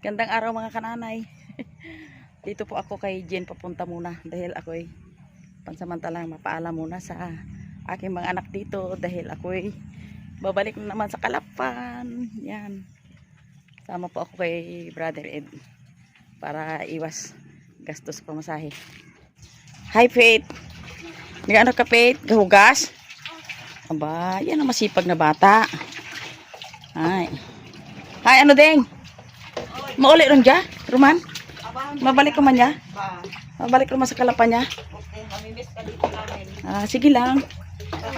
Gandang araw mga kananay. Dito po ako kay Jen papunta muna dahil ako'y pansamantalang mapaalam muna sa aking mga anak dito dahil ako'y babalik na naman sa Kalapan. Yan. Sama po ako kay Brother Ed para iwas gastos pamasahe. Hi Faith. Nag-ano ka Faith? Gahugas? Aba, yan ang masipag na bata. Hi. Hi, ano ding? Mauli ron dya, Roman? Mabalik ko man niya? Mabalik ko man sa Kalapan niya? Okay, mamimiss ka dito namin. Sige lang.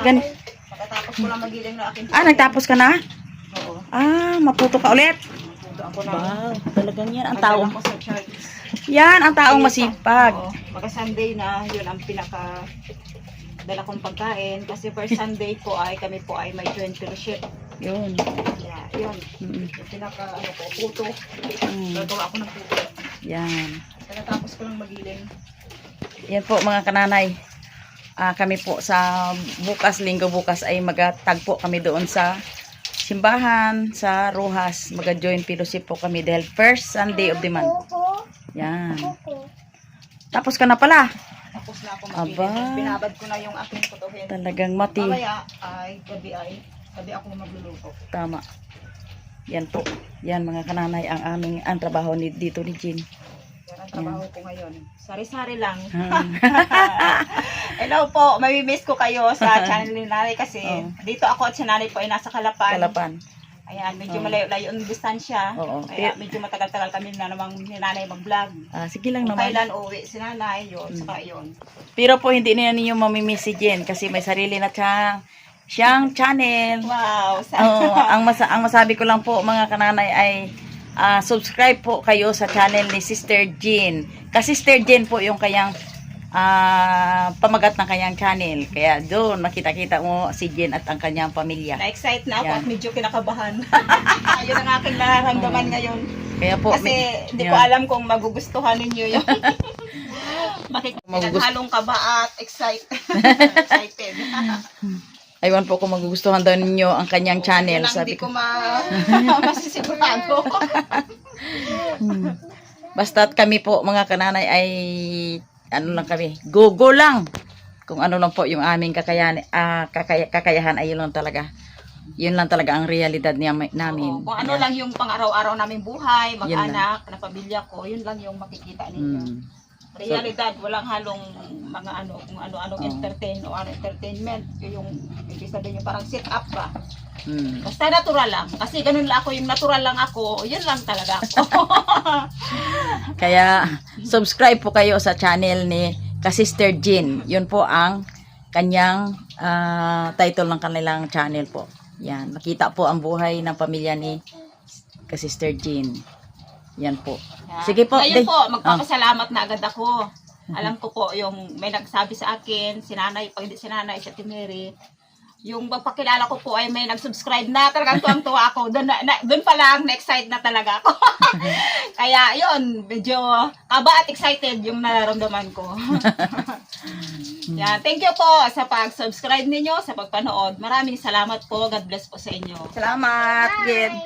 Gan Pagkatapos ko lang magiling na akin. Nagtapos ka na? Oo. Maputo ka ulit? Puto ako na. Wow, talagang yan ang taong. Ko sa church. Yan ang taong masipag. Oo. Pagka Sunday na, yun ang pinaka dala kong pagkain. Kasi first Sunday po ay kami po ay may joint fellowship. Yun. Yeah, yun. Yung pinaka puto. Gagawa ako ng puto. Yan. Pagkatapos ko lang magiling. Yan po mga kananay. Kami po sa bukas, linggo bukas ay magatagpo kami doon sa simbahan, sa Rojas. Mag-join fellowship po kami dahil first Sunday of the month. Yan. Tapos ka na pala. Tapos na ako Aba. magiling. Binabad ko na yung aking putuhin. Talagang mati. Mamaya gabi ako magluluto. Tama. Yan po. Yan mga kananay ang trabaho dito ni Jean. Yan ang trabaho ko ngayon. Sari-sari lang. Ah. Hello po, mamimiss ko kayo sa channel ni Nanay kasi dito ako at si Nanay po ay nasa Kalapan. Kalapan. Ayan, medyo malayo-layo ang distansya. Oo. Kaya medyo matagal-tagal kami na namang ni Nanay mag-vlog. Sige lang Kung naman. kailan uwi si Nanay, yun, saka yun. Pero po hindi na ninyo mamimiss si Jen kasi may sarili na siyang channel. Wow! Ang masabi ko lang po mga kananay ay subscribe po kayo sa channel ni Sister Jean. Kasi Sister Jean po yung kayang pamagat ng kanyang channel. Kaya doon makita-kita mo si Jean at ang kanyang pamilya. Na-excite na ako Yan. at medyo kinakabahan. Yun ang aking nararamdaman ngayon. Kaya po, Kasi hindi ko alam kung magugustuhan ninyo yun. Makikita halong kaba at excited. Aywan po kung magugustuhan daw ninyo ang kanyang channel. Yun ang Sabi hindi ko ko. masisigurado. Basta't kami po mga kananay ay ano lang kami, go lang. Kung ano lang po yung aming kakayahan ay yun lang talaga. Yun lang talaga ang realidad namin. Kung ano lang yung pang-araw-araw naming buhay, mag-anak, na pamilya ko, yun lang yung makikita ninyo. Realidad, walang halong mga kung ano-anong entertain o entertainment. Yung ibig sabihin yung parang sit up ba. Basta natural lang. Kasi ganun lang ako, yung natural lang ako, yun lang talaga ako. Kaya subscribe po kayo sa channel ni Sister Jean. Yun po ang kanyang title ng kanilang channel po. Yan, makita po ang buhay ng pamilya ni Sister Jean. Yan po. Sige po. Ngayon po, magpapasalamat na agad ako. Alam ko po, yung may nagsabi sa akin, si Nanay, pag hindi si Nanay, si Ate Mary, yung pagpakilala ko po ay may nag-subscribe na. Talagang tuwang-tuwa ako. Doon pa lang, na-excite na talaga ako. Kaya yun, medyo kaba at excited yung nararamdaman ko. Yan, thank you po sa pag-subscribe ninyo, sa pagpanood. Maraming salamat po. God bless po sa inyo. Salamat, Jen.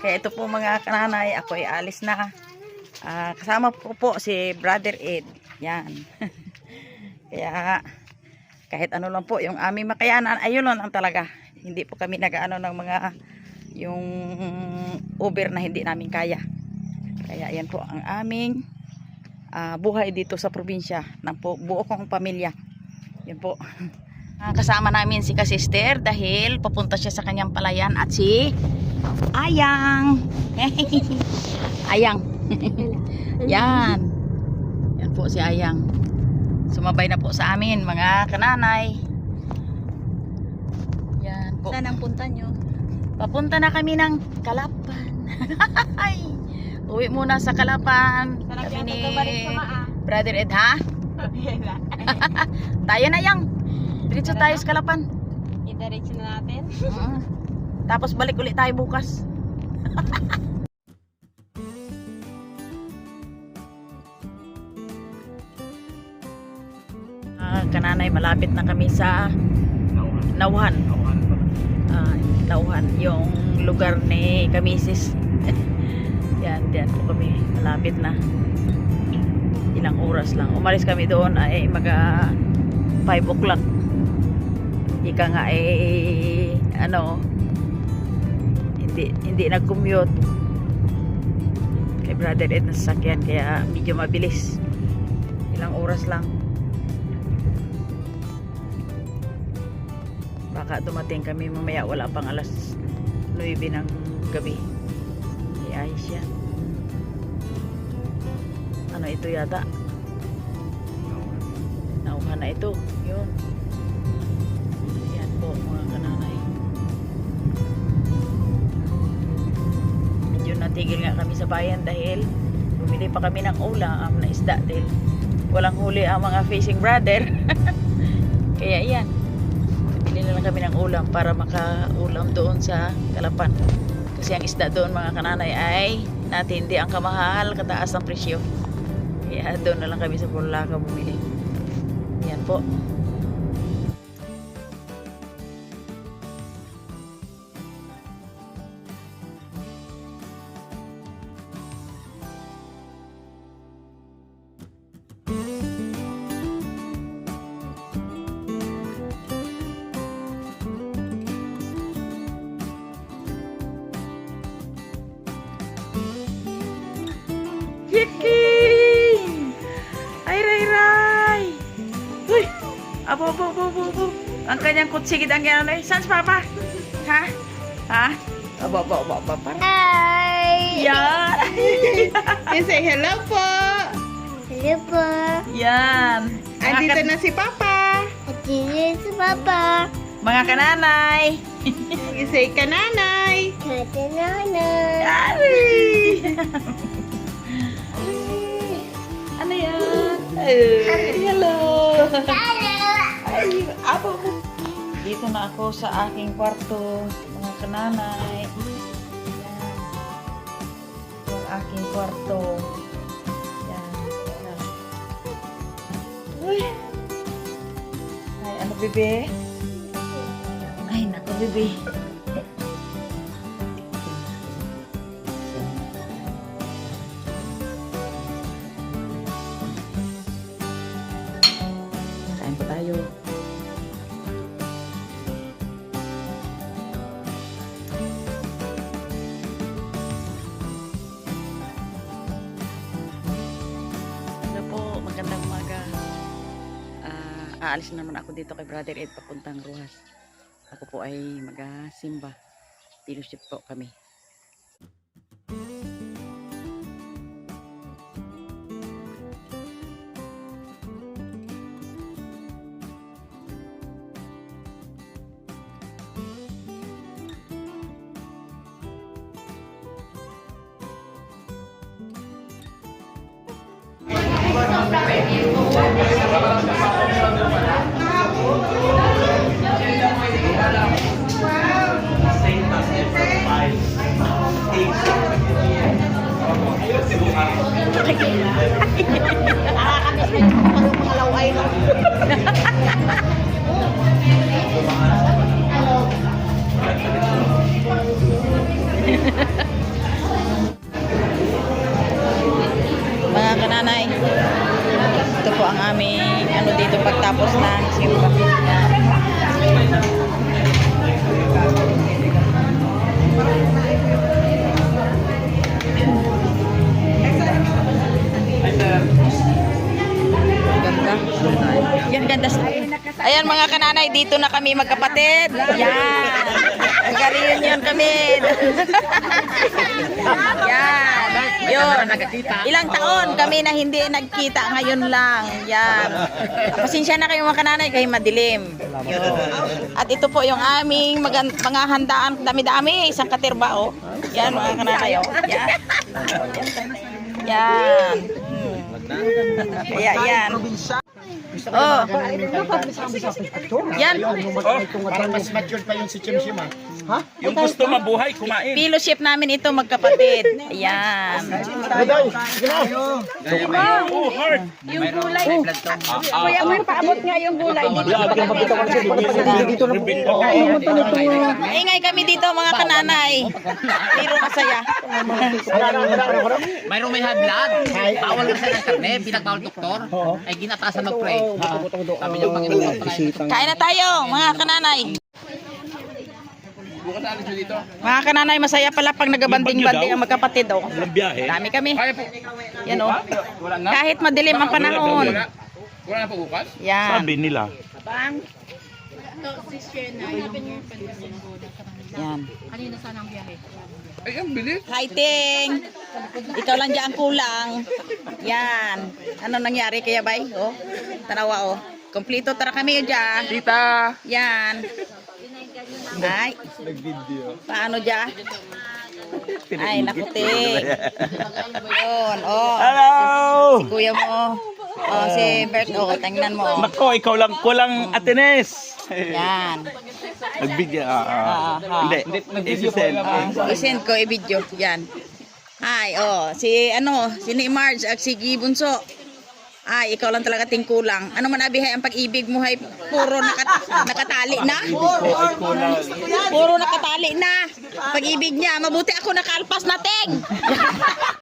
Kaya ito po mga kananay, ako ay alis na. Kasama ko po si Brother Ed. Yan. Kaya kahit ano lang po yung aming makayanan, ayun lang ang talaga. Hindi po kami nag-ano ng mga yung Uber na hindi namin kaya. Kaya yan po ang aming buhay dito sa probinsya ng buo kong pamilya. Yan po. Kasama namin si Kasister dahil papunta siya sa kanyang palayan at si Ayang. Ayang. Yan. Yan po si Ayang. Sumabay na po sa amin mga kananay. Yan po. Saan ang punta nyo? Papunta na kami ng Kalapan. Uwi muna sa Kalapan. Kami ni Brother Ed, ha? Tayo na Yang. Diretso tayo sa Kalapan. I-diretso na natin. Tapos balik ulit tayo bukas. Kananay, malapit na kami sa Nauhan. Nauhan, yung lugar ni Kamisis. Yan. Diyan po kami, malapit na. Ilang oras lang. Umalis kami doon ay mga 5 o'clock. Ika nga hindi nag-commute kay Brother Ed na sasakyan, kaya medyo mabilis. Ilang oras lang. Baka dumating kami mamaya, wala pang alas 9 ng gabi. Ayos yan. Ano ito yata? Nauhan na ito. Yun. Yan po mga kananay. Medyo natigil nga kami sa bayan dahil bumili pa kami ng ulam na isda dahil walang huli ang mga fishing brother. Kaya yan. Bili na lang kami ng ulam para makaulam doon sa Kalapan. Kasi ang isda doon mga kananay ay natindi ang kamahal, kataas ang presyo. Kaya doon na lang kami sa Bulacan bumili. Yan po. Yiki! Ay, ray! Uy! Abo. Ang kanyang kutsigid ang yan. Saan si Papa? Ha? Ha? Abo. Hi! Yan! You say hello po! Hello po! Yan! Andito na si Papa! Andito si Papa! Mga kananay! You say kananay! Kananay! Ari! Ano yan? Hello! Ay, abo. Dito na ako sa aking kwarto, mga kananay. Yan. Yung aking kwarto. Yan. Uy! Ay, ano bebe? Ay, naku bebe. Kain po tayo. Hello po, magandang umaga. Aalis naman ako dito kay Brother Ed papuntang Rojas. Ako po ay mag-simba. Fellowship po kami. Mga kananay, ito po ang aming ano dito pagtapos ng simba. Ganda. Yan, ganda. Ayan mga kananay, dito na kami magkapatid. Yan. Magka-reunion kami. Yan. Yun. Ilang taon kami na hindi nagkita, ngayon lang. Yan. Pasensya na kayo mga kananay, kayo madilim. Yun. At ito po yung aming mga handaan, dami-dami, isang katirba oh. Yan mga kananay oh. Yan. Yan. Kaya yan. Oh. Yan. Parang mas matured pa yung si Chim Chim, ha? Yung gusto mabuhay, kumain. Fellowship namin ito magkapatid. Ayan. Oh, heart. Yung gulay. Kuya, may paabot nga yung gulay. Maingay kami dito mga kananay. Pero masaya. Mayroong may high blood, bawal kasi ng karne, pinagbawal doktor, ay ginatasan mag-pray. Sabi niya, Panginoon, Kain na tayo mga kananay. Mga kananay, masaya pala pag nagabanding-banding ang magkapatid. Oh. Walang biyahe. Dami kami. Yan oh. Kahit madilim ang panahon. Wala na pagbukas? Yan. Sabi nila. Yan. Ay, ang bilis. Fighting! Ikaw lang dyan ang kulang. Yan. Ano nangyari kaya bay? Oh, tanawa oh. Kompleto tara kami dyan. Tita! Yan. Ay. Paano dyan? Ay, nakuti. Yun, oh. Hello! Si kuya mo. Oh, si Bert. Oh, tingnan mo. Nako, ikaw lang kulang Atenes. Yan. Nagbigyan. Hindi. Isisend. I-send ko i-video. Yan. Ay, oh. Si ni Marge at si Gibunso. Ay, ikaw lang talaga tingkulang. Ano man abihay ang pag-ibig mo ay puro nakatali na? Puro nakatali na. Pag-ibig niya, mabuti ako nakalpas na ting.